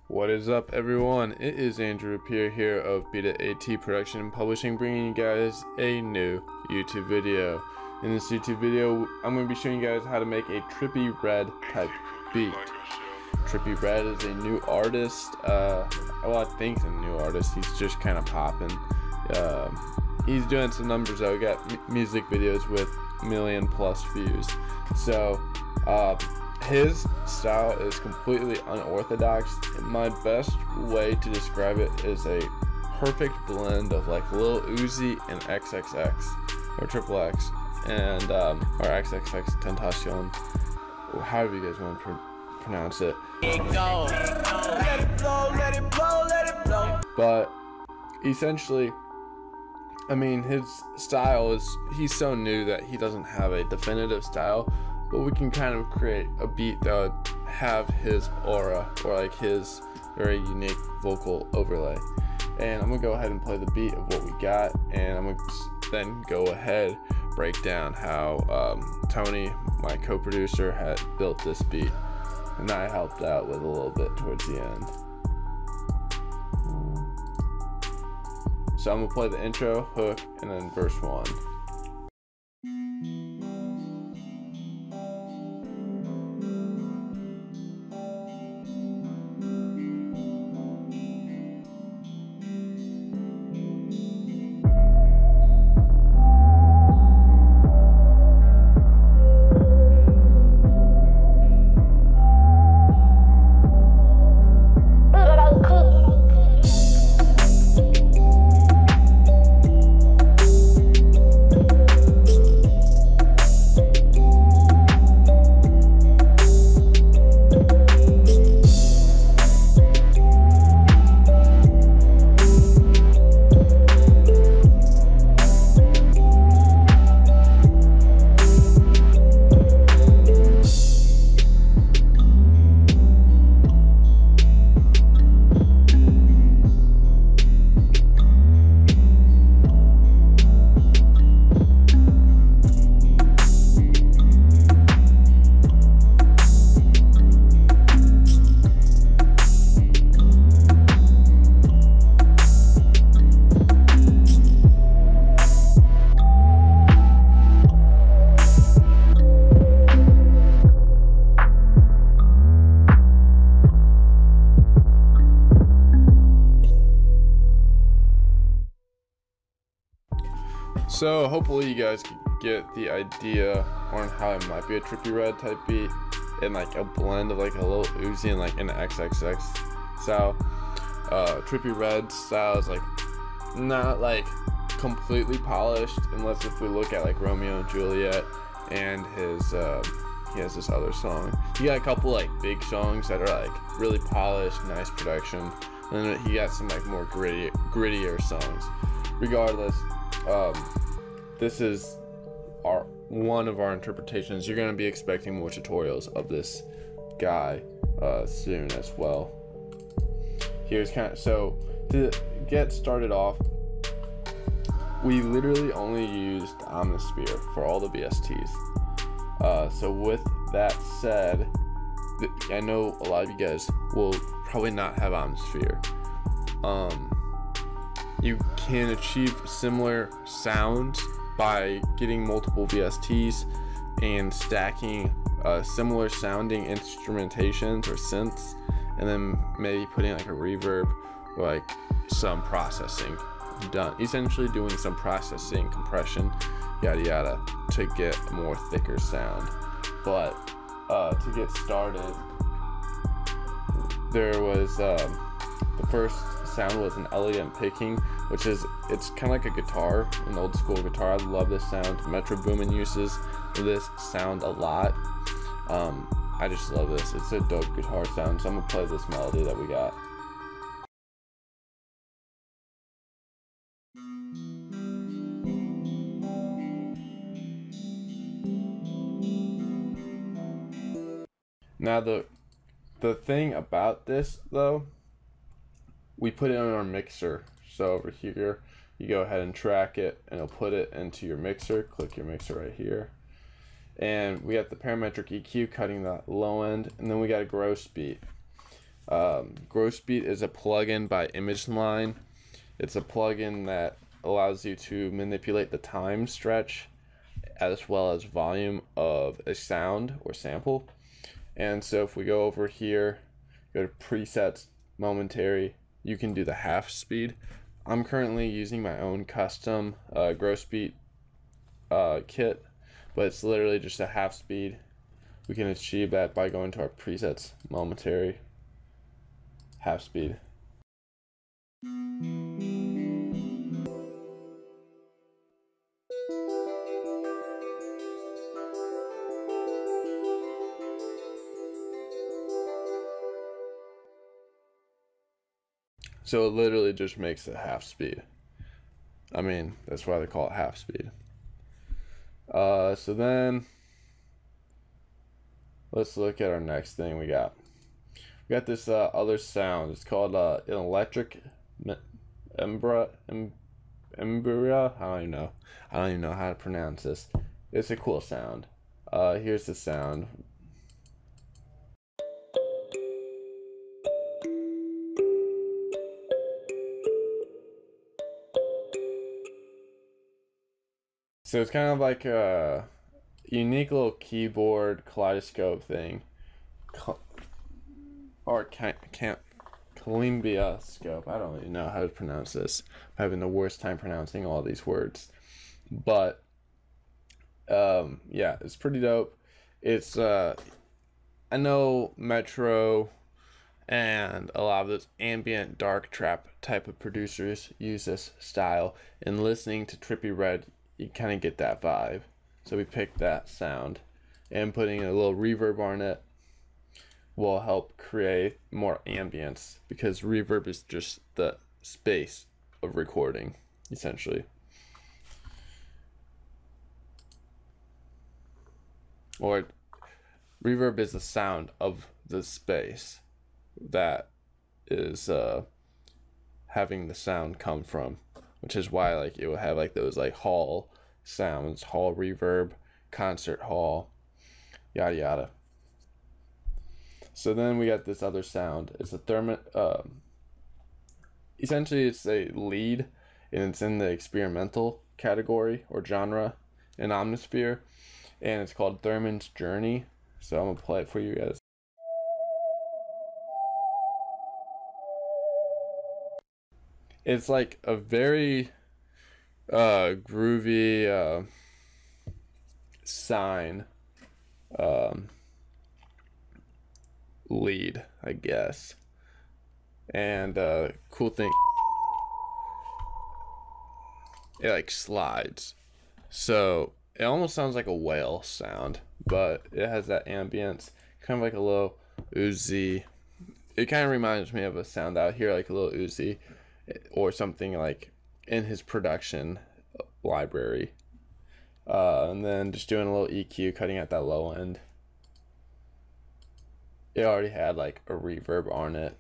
What is up, everyone? It is Andrew Rapier here of Beat It AT Production and Publishing, bringing you guys a new YouTube video. In this YouTube video, I'm going to be showing you guys how to make a Trippie Red type beat. Trippie Red is a new artist. Well, I think a new artist. He's just kind of popping. He's doing some numbers though. We got music videos with million+ views. So, his style is completely unorthodox. My best way to describe it is a perfect blend of like Lil Uzi and XXX or XXX and or XXXTENTACIon, however you guys want to pronounce it. But essentially, I mean, his style is, he's so new that he doesn't have a definitive style, but we can kind of create a beat that would have his aura or like his very unique vocal overlay. And I'm gonna go ahead and play the beat of what we got, and I'm gonna then go ahead break down how Tony, my co-producer, had built this beat, and I helped out with a little bit towards the end. So I'm gonna play the intro, hook, and then verse 1. So hopefully you guys can get the idea on how it might be a Trippie Red type beat, and like a blend of like a Lil Uzi and like an XXX style. Trippie Red style is like not like completely polished, unless if we look at like Romeo and Juliet and his he has this other song. He got a couple like big songs that are like really polished, nice production, and then he got some like more grittier songs. Regardless, this is one of our interpretations. You're going to be expecting more tutorials of this guy soon as well. Here's kind of, so to get started off, we literally only used Omnisphere for all the VSTs. So with that said, I know a lot of you guys will probably not have Omnisphere. You can achieve similar sounds by getting multiple VSTs and stacking similar sounding instrumentations or synths, and then maybe putting like a reverb or like some processing done, essentially doing some processing, compression, yada yada, to get a more thicker sound. But to get started, there was the first sound was an elegant picking, which is, it's kind of like a guitar, an old school guitar. I love this sound. Metro Boomin uses this sound a lot. I just love this. It's a dope guitar sound, so I'm gonna play this melody that we got. Now the thing about this though, we put it on our mixer. So over here you go ahead and track it, and it'll put it into your mixer. Click your mixer right here. And we got the parametric EQ cutting the low end, and then we got a gross beat. Gross beat is a plugin by ImageLine. It's a plugin that allows you to manipulate the time stretch as well as volume of a sound or sample. And so if we go over here, go to presets, momentary, you can do the half speed. I'm currently using my own custom gross beat kit, but it's literally just a half speed. We can achieve that by going to our presets, momentary, half speed. So it literally just makes it half speed. I mean, that's why they call it half speed. So then let's look at our next thing we got. We got this other sound. It's called an electric embra. I don't even know. I don't even know how to pronounce this. It's a cool sound. Here's the sound. So it's kind of like a unique little keyboard kaleidoscope thing, or Columbia scope. I don't even know how to pronounce this. I'm having the worst time pronouncing all these words, but yeah, it's pretty dope. It's I know Metro and a lot of those ambient dark trap type of producers use this style, and listening to Trippie Red, you kind of get that vibe. So we picked that sound, and putting a little reverb on it will help create more ambience, because reverb is just the space of recording, essentially. Or reverb is the sound of the space that is having the sound come from, which is why like it will have like those like hall sounds, hall reverb, concert hall, yada yada. So then we got this other sound. It's a Thurman. Essentially, it's a lead, and it's in the experimental category or genre in Omnisphere, and it's called Thurman's Journey. So I'm gonna play it for you guys. It's like a very groovy sine lead, I guess. And cool thing, it like slides, so it almost sounds like a whale sound, but it has that ambience, kind of like a little Uzi. It kind of reminds me of a sound out here, like a little Uzi or something like in his production library. And then just doing a little EQ, cutting at that low end. It already had like a reverb on it,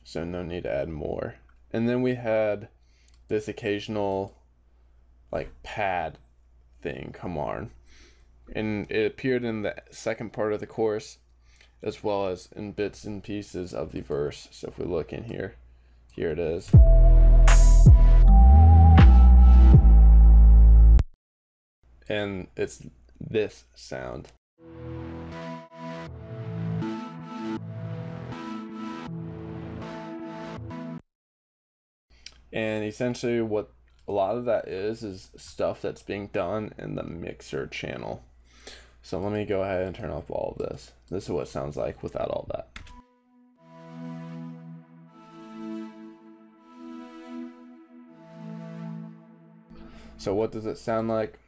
so no need to add more. And then we had this occasional like pad thing come on, and it appeared in the second part of the chorus as well as in bits and pieces of the verse. So if we look in here, here it is. And it's this sound. And essentially what a lot of that is stuff that's being done in the mixer channel. So let me go ahead and turn off all of this. This is what it sounds like without all that. So what does it sound like?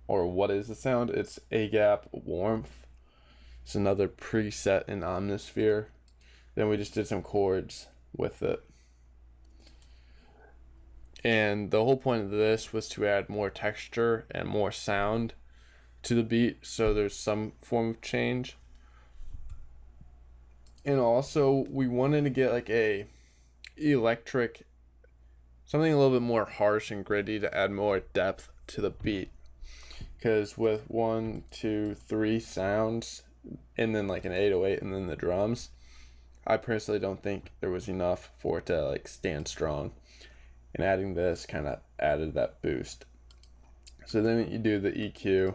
Or what is the sound? It's A gap warmth. It's another preset in Omnisphere. Then we just did some chords with it. And the whole point of this was to add more texture and more sound to the beat, so there's some form of change. And also we wanted to get like a electric something a little bit more harsh and gritty to add more depth to the beat. Because with 1, 2, 3 sounds, and then like an 808 and then the drums, I personally don't think there was enough for it to like stand strong. And adding this kind of added that boost. So then you do the EQ.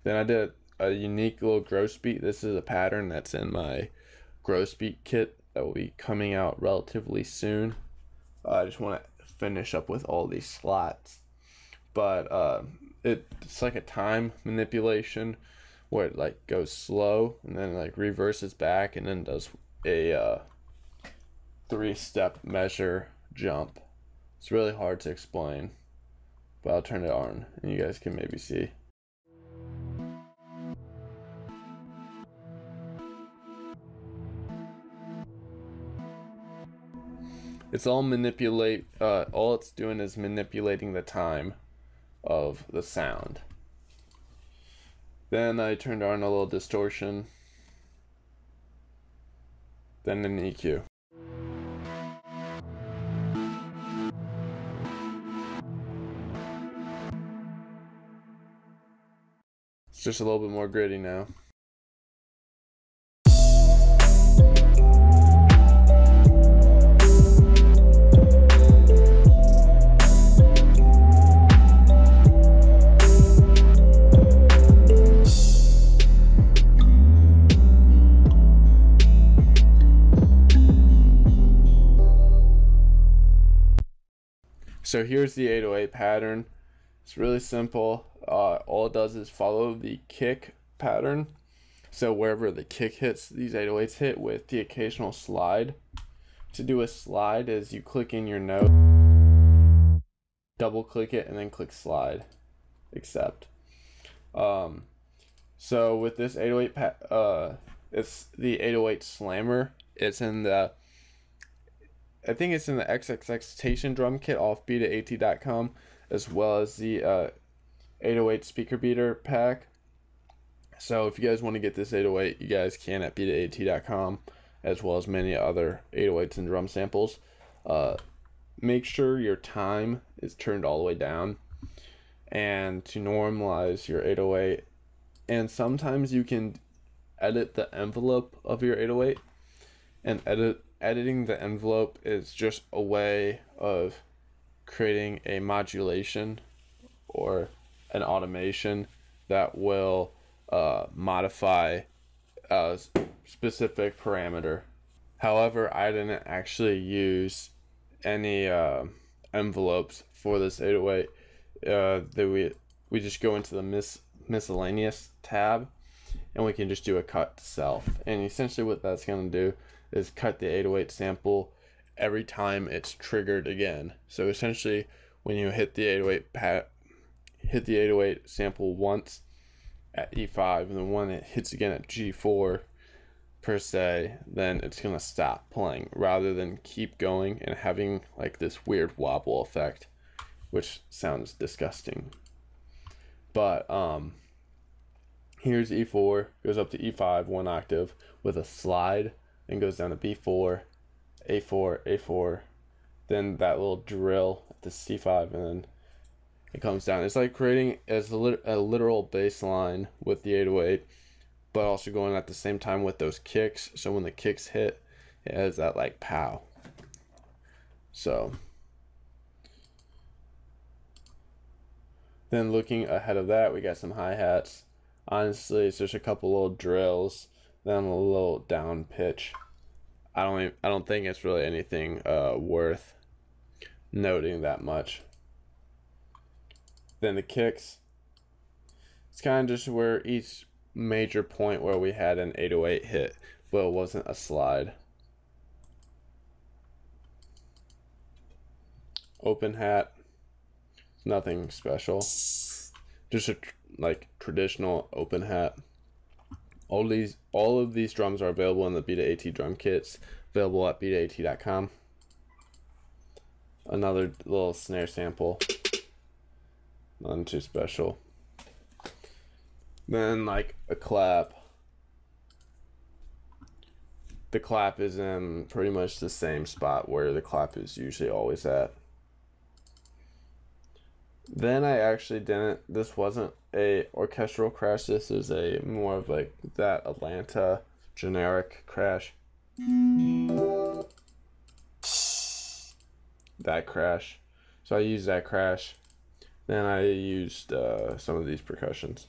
Then I did a unique little gross beat. This is a pattern that's in my gross beat kit that will be coming out relatively soon. I just want to finish up with all these slots. But it's like a time manipulation where it like goes slow and then like reverses back and then does a 3-step measure jump. It's really hard to explain, but I'll turn it on and you guys can maybe see. It's all all it's doing is manipulating the time of the sound. Then I turned on a little distortion, then an EQ. It's just a little bit more gritty now. So here's the 808 pattern. It's really simple. All it does is follow the kick pattern. So wherever the kick hits, these 808s hit with the occasional slide. To do a slide is you click in your note, double click it, and then click slide, accept. So with this 808, it's the 808 slammer. It's in the, I think it's in the XXXTENTACIon drum kit off beatit.com, as well as the 808 speaker beater pack. So if you guys want to get this 808, you guys can at beatit.com, as well as many other 808s and drum samples. Make sure your time is turned all the way down, and to normalize your 808. And sometimes you can edit the envelope of your 808, and editing the envelope is just a way of creating a modulation or an automation that will modify a specific parameter. However, I didn't actually use any envelopes for this 808. We just go into the miscellaneous tab, and we can just do a cut to self. And essentially what that's going to do is cut the 808 sample every time it's triggered again. So essentially when you hit the 808 sample once at E5, and then when it hits again at G4 per se, then it's gonna stop playing rather than keep going and having like this weird wobble effect, which sounds disgusting. But here's E4, goes up to E5 1 octave with a slide, and goes down to B4, A4, A4, then that little drill at the C5, and then it comes down. It's like creating as a literal bass line with the 808, but also going at the same time with those kicks. So when the kicks hit, it has that like pow. So then looking ahead of that, we got some hi-hats. Honestly, it's just a couple little drills, then a little down pitch. I don't think it's really anything worth noting that much. Then the kicks, it's kind of just where each major point where we had an 808 hit, but it wasn't a slide. Open hat, nothing special, just a traditional open hat. All of these drums are available in the Beat It AT drum kits, available at beatit.com. Another little snare sample, nothing too special. Then like a clap. The clap is in pretty much the same spot where the clap is usually always at. Then I actually didn't. This wasn't a orchestral crash. This is a more of like that Atlanta generic crash. That crash. So I used that crash. Then I used some of these percussions.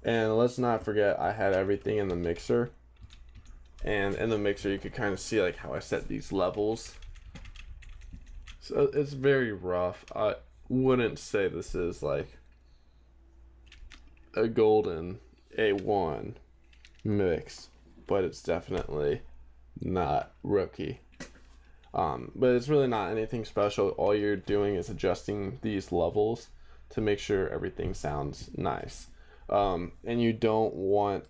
And let's not forget, I had everything in the mixer. And in the mixer, you could kind of see like how I set these levels. So it's very rough. I wouldn't say this is like a golden A1 mix, but it's definitely not rookie. But it's really not anything special. All you're doing is adjusting these levels to make sure everything sounds nice. And you don't want,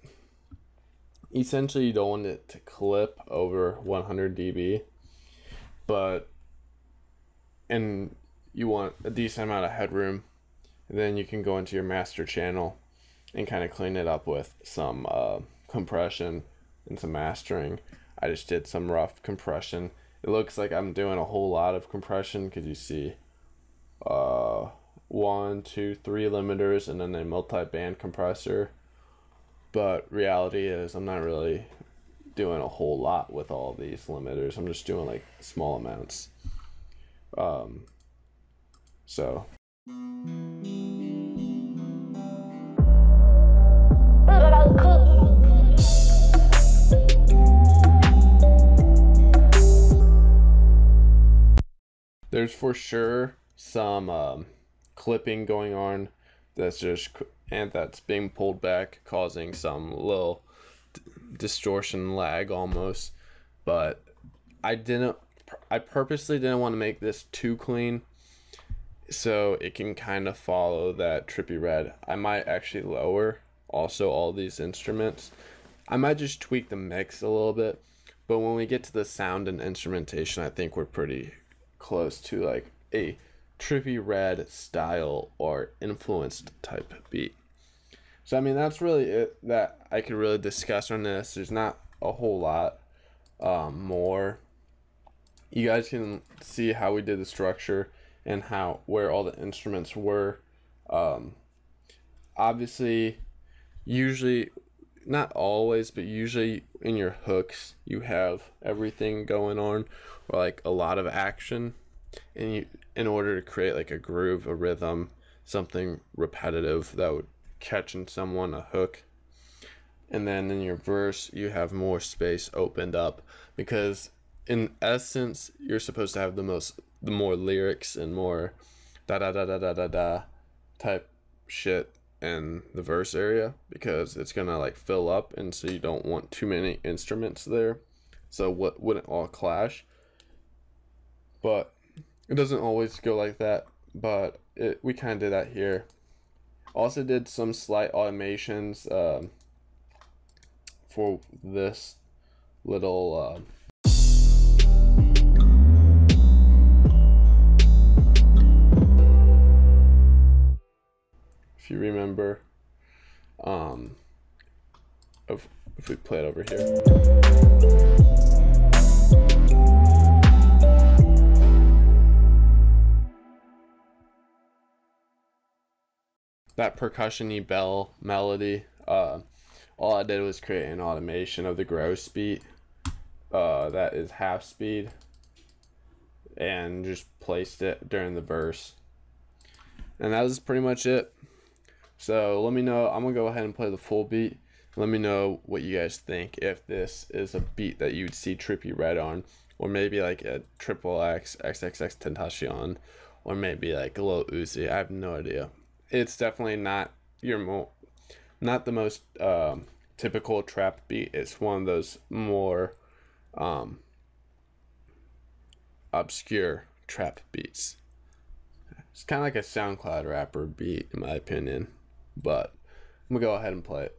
essentially you don't want it to clip over 100 dB, and you want a decent amount of headroom. And then you can go into your master channel and kind of clean it up with some compression and some mastering. I just did some rough compression. It looks like I'm doing a whole lot of compression because you see 1, 2, 3 limiters and then a multi-band compressor, but reality is I'm not really doing a whole lot with all these limiters. I'm just doing like small amounts. So there's for sure some clipping going on that's being pulled back, causing some little distortion lag almost. But I purposely didn't want to make this too clean, so it can kind of follow that Trippie Red. I might actually lower also all these instruments. I might just tweak the mix a little bit, but when we get to the sound and instrumentation, I think we're pretty close to like a Trippie Red style or influenced type beat. So I mean, that's really it that I could really discuss on this. There's not a whole lot more. You guys can see how we did the structure and where all the instruments were. Obviously, usually, not always, but usually in your hooks you have everything going on, or like a lot of action, and in order to create like a groove, a rhythm, something repetitive that would catch in someone, a hook. And then in your verse you have more space opened up, because in essence you're supposed to have the more lyrics and more da da da da da da da type shit in the verse area, because it's gonna like fill up, and so you don't want too many instruments there, so what wouldn't all clash. But it doesn't always go like that, but we kind of did that here. Also did some slight automations for this little if you remember, if we play it over here. That percussion-y bell melody, all I did was create an automation of the gross beat that is half speed, and just placed it during the verse. And that was pretty much it. So let me know. I'm gonna go ahead and play the full beat. Let me know what you guys think, if this is a beat that you'd see Trippie Red on, or maybe like a XXXTENTACION, or maybe like a Lil Uzi. I have no idea. It's definitely not not the most typical trap beat. It's one of those more obscure trap beats. It's kind of like a SoundCloud rapper beat in my opinion, but I'm gonna go ahead and play it.